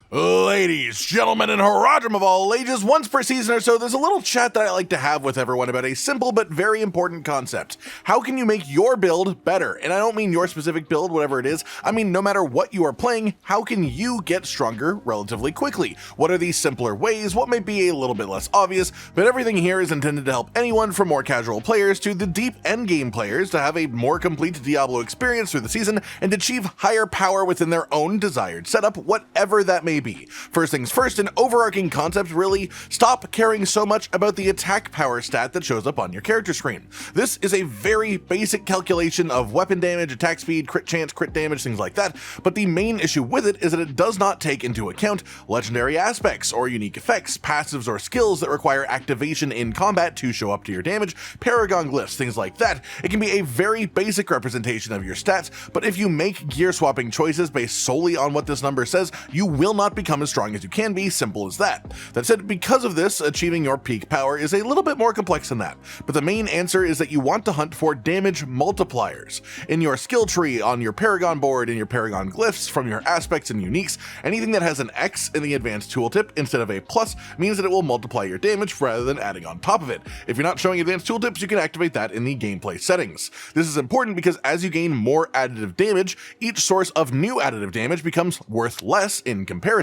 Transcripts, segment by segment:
Ladies, gentlemen, and Haradrim of all ages, once per season or so, there's a little chat that I like to have with everyone about a simple but very important concept. How can you make your build better? And I don't mean your specific build, whatever it is. I mean, no matter what you are playing, how can you get stronger relatively quickly? What are these simpler ways? What may be a little bit less obvious? But everything here is intended to help anyone from more casual players to the deep endgame players to have a more complete Diablo experience through the season and achieve higher power within their own desired setup, whatever that may be. First things first, an overarching concept really, stop caring so much about the attack power stat that shows up on your character screen. This is a very basic calculation of weapon damage, attack speed, crit chance, crit damage, things like that, but the main issue with it is that it does not take into account legendary aspects or unique effects, passives or skills that require activation in combat to show up to your damage, paragon glyphs, things like that. It can be a very basic representation of your stats, but if you make gear swapping choices based solely on what this number says, you will not become as strong as you can be, simple as that. That said, because of this, achieving your peak power is a little bit more complex than that, but the main answer is that you want to hunt for damage multipliers. In your skill tree, on your paragon board, in your paragon glyphs, from your aspects and uniques, anything that has an X in the advanced tooltip instead of a plus means that it will multiply your damage rather than adding on top of it. If you're not showing advanced tooltips, you can activate that in the gameplay settings. This is important because as you gain more additive damage, each source of new additive damage becomes worth less in comparison.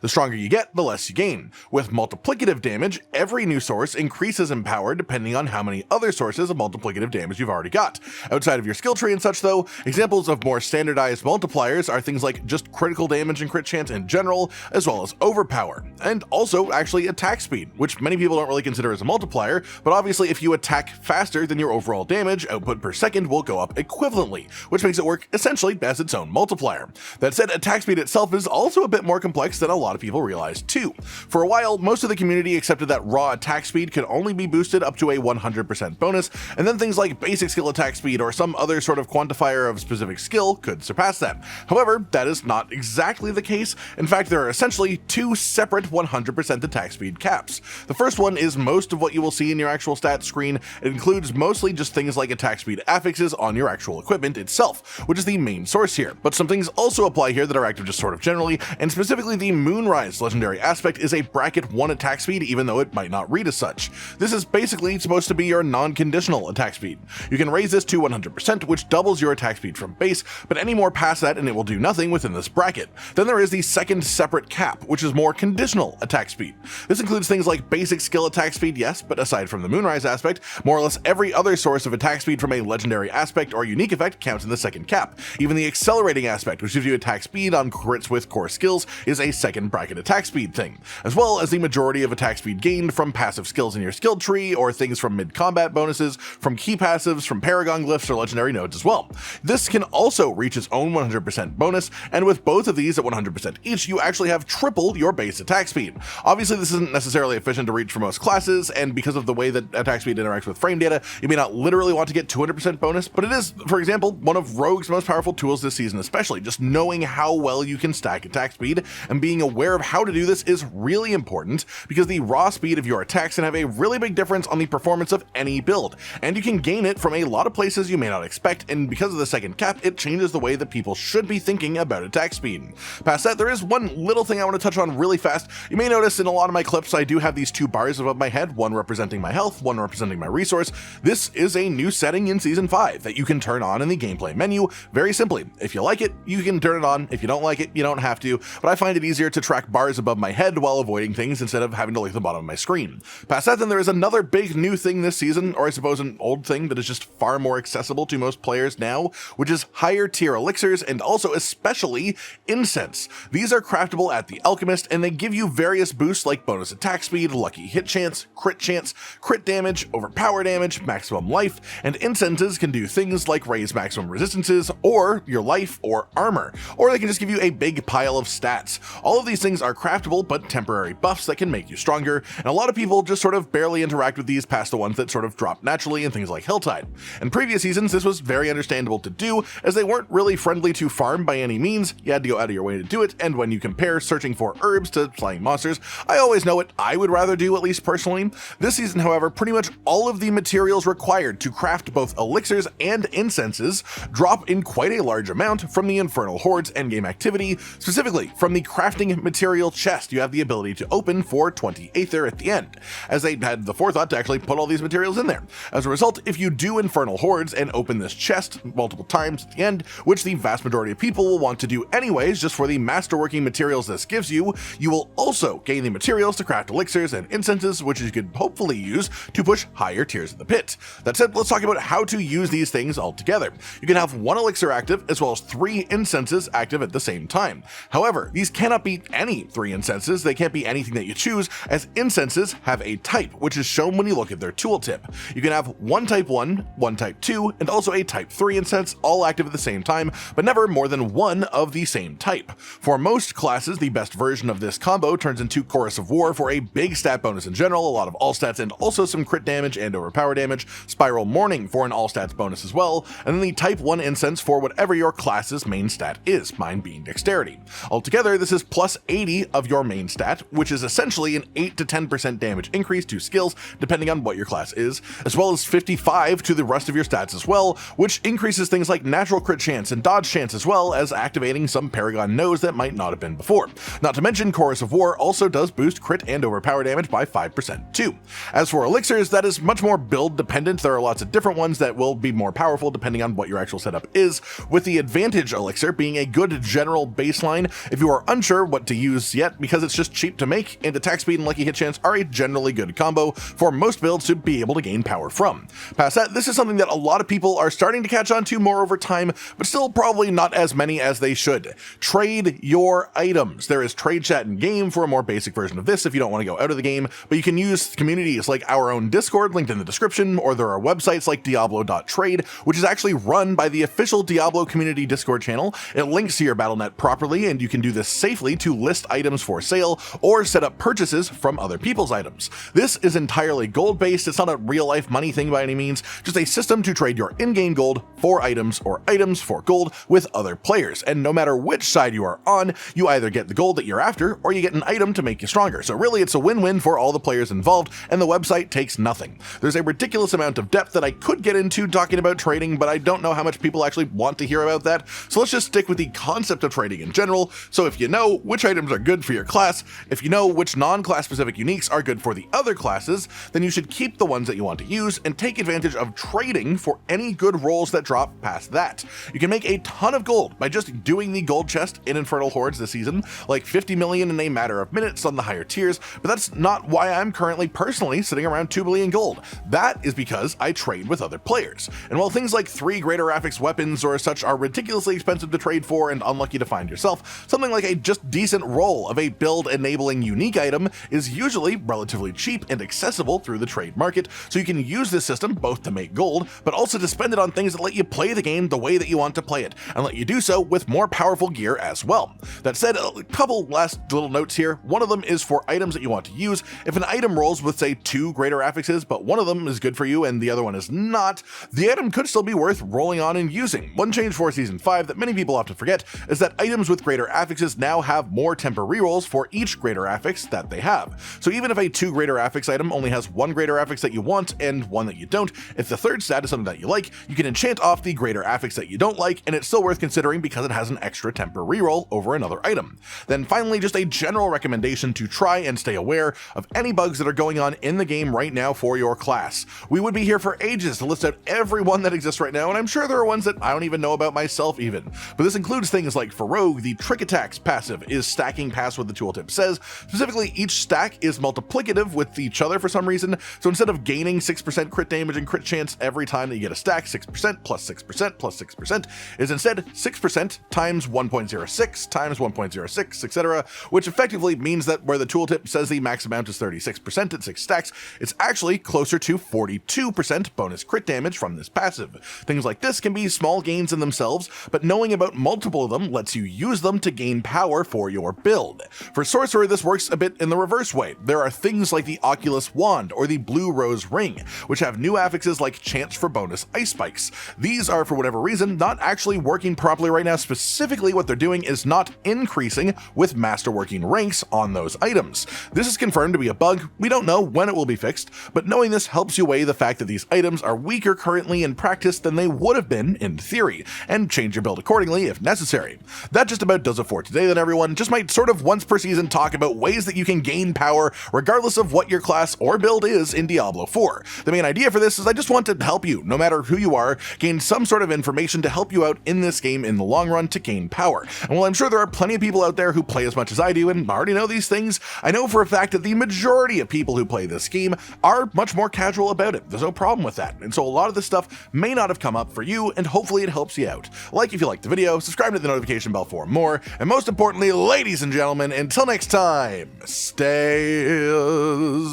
The stronger you get, the less you gain. With multiplicative damage, every new source increases in power depending on how many other sources of multiplicative damage you've already got. Outside of your skill tree and such though, examples of more standardized multipliers are things like just critical damage and crit chance in general, as well as overpower, and also actually attack speed, which many people don't really consider as a multiplier, but obviously if you attack faster than your overall damage, output per second will go up equivalently, which makes it work essentially as its own multiplier. That said, attack speed itself is also a bit more complex than a lot of people realize too. For a while, most of the community accepted that raw attack speed could only be boosted up to a 100% bonus, and then things like basic skill attack speed or some other sort of quantifier of specific skill could surpass that. However, that is not exactly the case. In fact, there are essentially two separate 100% attack speed caps. The first one is most of what you will see in your actual stats screen. It includes mostly just things like attack speed affixes on your actual equipment itself, which is the main source here. But some things also apply here that are active just sort of generally, and specifically the Moonrise legendary aspect is a bracket 1 attack speed even though it might not read as such. This is basically supposed to be your non-conditional attack speed. You can raise this to 100%, which doubles your attack speed from base, but any more past that and it will do nothing within this bracket. Then there is the second separate cap, which is more conditional attack speed. This includes things like basic skill attack speed, yes, but aside from the Moonrise aspect, more or less every other source of attack speed from a legendary aspect or unique effect counts in the second cap. Even the accelerating aspect, which gives you attack speed on crits with core skills, is a second bracket attack speed thing, as well as the majority of attack speed gained from passive skills in your skill tree or things from mid-combat bonuses, from key passives, from paragon glyphs or legendary nodes as well. This can also reach its own 100% bonus, and with both of these at 100% each, you actually have triple your base attack speed. Obviously, this isn't necessarily efficient to reach for most classes, and because of the way that attack speed interacts with frame data, you may not literally want to get 200% bonus, but it is, for example, one of Rogue's most powerful tools this season especially. Just knowing how well you can stack attack speed and being aware of how to do this is really important, because the raw speed of your attacks can have a really big difference on the performance of any build, and you can gain it from a lot of places you may not expect, and because of the second cap, it changes the way that people should be thinking about attack speed. Past that, there is one little thing I want to touch on really fast. You may notice in a lot of my clips I do have these two bars above my head, one representing my health, one representing my resource. This is a new setting in Season 5 that you can turn on in the gameplay menu very simply. If you like it, you can turn it on. If you don't like it, you don't have to, but I find it easier to track bars above my head while avoiding things instead of having to look at the bottom of my screen. Past that, then there is another big new thing this season, or I suppose an old thing that is just far more accessible to most players now, which is higher tier elixirs and also especially incense. These are craftable at the Alchemist, and they give you various boosts like bonus attack speed, lucky hit chance, crit damage, overpower damage, maximum life, and incenses can do things like raise maximum resistances, or your life, or armor, or they can just give you a big pile of stats. All of these things are craftable but temporary buffs that can make you stronger, and a lot of people just sort of barely interact with these past the ones that sort of drop naturally in things like Hilltide. In previous seasons, this was very understandable to do, as they weren't really friendly to farm by any means. You had to go out of your way to do it, and when you compare searching for herbs to slaying monsters, I always know what I would rather do, at least personally. This season, however, pretty much all of the materials required to craft both elixirs and incenses drop in quite a large amount from the infernal hordes endgame activity, specifically from the crafting material chest you have the ability to open for 20 Aether at the end, as they had the forethought to actually put all these materials in there. As a result, if you do infernal hordes and open this chest multiple times at the end, which the vast majority of people will want to do anyways just for the masterworking materials this gives you, you will also gain the materials to craft elixirs and incenses, which you could hopefully use to push higher tiers of the pit. That said, let's talk about how to use these things all together. You can have 1 elixir active as well as 3 incenses active at the same time. However, these cannot be any 3 incenses, they can't be anything that you choose, as incenses have a type, which is shown when you look at their tooltip. You can have 1 type 1, 1 type 2, and also a type 3 incense all active at the same time, but never more than 1 of the same type. For most classes, the best version of this combo turns into Chorus of War for a big stat bonus in general, a lot of all stats and also some crit damage and overpower damage, Spiral Mourning for an all stats bonus as well, and then the type 1 incense for whatever your class's main stat is, mine being dexterity. Altogether, this is plus 80 of your main stat, which is essentially an 8 to 10% damage increase to skills depending on what your class is, as well as 55 to the rest of your stats as well, which increases things like natural crit chance and dodge chance, as well as activating some Paragon nodes that might not have been before. Not to mention, Chorus of War also does boost crit and overpower damage by 5% too. As for elixirs, that is much more build dependent. There are lots of different ones that will be more powerful depending on what your actual setup is, with the Advantage elixir being a good general baseline if you are unsure what to use yet, because it's just cheap to make, and attack speed and lucky hit chance are a generally good combo for most builds to be able to gain power from. Past that, this is something that a lot of people are starting to catch on to more over time, but still probably not as many as they should. Trade your items. There is trade chat in game for a more basic version of this if you don't want to go out of the game, but you can use communities like our own Discord linked in the description, or there are websites like diablo.trade, which is actually run by the official Diablo community Discord channel. It links to your Battle.net properly, and you can do this safely to list items for sale or set up purchases from other people's items. This is entirely gold based. It's not a real life money thing by any means, just a system to trade your in-game gold for items or items for gold with other players. And no matter which side you are on, you either get the gold that you're after or you get an item to make you stronger. So really it's a win-win for all the players involved, and the website takes nothing. There's a ridiculous amount of depth that I could get into talking about trading, but I don't know how much people actually want to hear about that. So let's just stick with the concept of trading in general. So if you know which items are good for your class, if you know which non-class specific uniques are good for the other classes, then you should keep the ones that you want to use and take advantage of trading for any good rolls that drop past that. You can make a ton of gold by just doing the gold chest in Infernal Hordes this season, like 50 million in a matter of minutes on the higher tiers, but that's not why I'm currently personally sitting around 2 billion gold. That is because I trade with other players. And while things like 3 Greater Affix weapons or such are ridiculously expensive to trade for and unlucky to find yourself, something like a just decent roll of a build enabling unique item is usually relatively cheap and accessible through the trade market, so you can use this system both to make gold, but also to spend it on things that let you play the game the way that you want to play it, and let you do so with more powerful gear as well. That said, a couple last little notes here. One of them is for items that you want to use. If an item rolls with, say, 2 Greater Affixes, but one of them is good for you and the other one is not, the item could still be worth rolling on and using. One change for Season 5 that many people often forget is that items with Greater Affixes now have more temper rerolls for each Greater Affix that they have. So even if a 2 Greater Affix item only has 1 Greater Affix that you want and 1 that you don't, if the third stat is something that you like, you can enchant off the Greater Affix that you don't like, and it's still worth considering because it has an extra temper reroll over another item. Then finally, just a general recommendation to try and stay aware of any bugs that are going on in the game right now for your class. We would be here for ages to list out every one that exists right now, and I'm sure there are ones that I don't even know about myself even. But this includes things like for Rogue, the Trick Attacks passive is stacking past what the tooltip says. Specifically, each stack is multiplicative with each other for some reason, so instead of gaining 6% crit damage and crit chance every time that you get a stack, 6% plus 6% plus 6% is instead 6% times 1.06 times 1.06, etc., which effectively means that where the tooltip says the max amount is 36% at 6 stacks, it's actually closer to 42% bonus crit damage from this passive. Things like this can be small gains in themselves, but knowing about multiple of them lets you use them to gain power for your build. For Sorcerer, this works a bit in the reverse way. There are things like the Oculus Wand or the Blue Rose Ring, which have new affixes like chance for bonus ice spikes. These are, for whatever reason, not actually working properly right now. Specifically, what they're doing is not increasing with masterworking ranks on those items. This is confirmed to be a bug. We don't know when it will be fixed, but knowing this helps you weigh the fact that these items are weaker currently in practice than they would have been in theory, and change your build accordingly if necessary. That just about does it for today then, everyone. Just just might sort of once per season talk about ways that you can gain power regardless of what your class or build is in Diablo 4. The main idea for this is I just want to help you, no matter who you are, gain some sort of information to help you out in this game in the long run to gain power. And while I'm sure there are plenty of people out there who play as much as I do and already know these things, I know for a fact that the majority of people who play this game are much more casual about it. There's no problem with that. And so a lot of this stuff may not have come up for you, and hopefully it helps you out. Like if you liked the video, subscribe to the notification bell for more, and most importantly, ladies and gentlemen, until next time, stay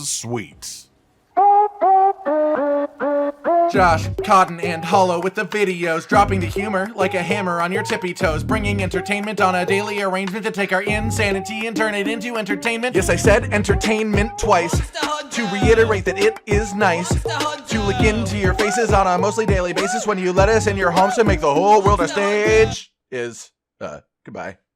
sweet. Josh, Cotton, and Hollow with the videos, dropping the humor like a hammer on your tippy toes, bringing entertainment on a daily arrangement to take our insanity and turn it into entertainment. Yes, I said entertainment twice, to reiterate that it is nice to look into your faces on a mostly daily basis when you let us in your homes to make the whole world a stage. Goodbye.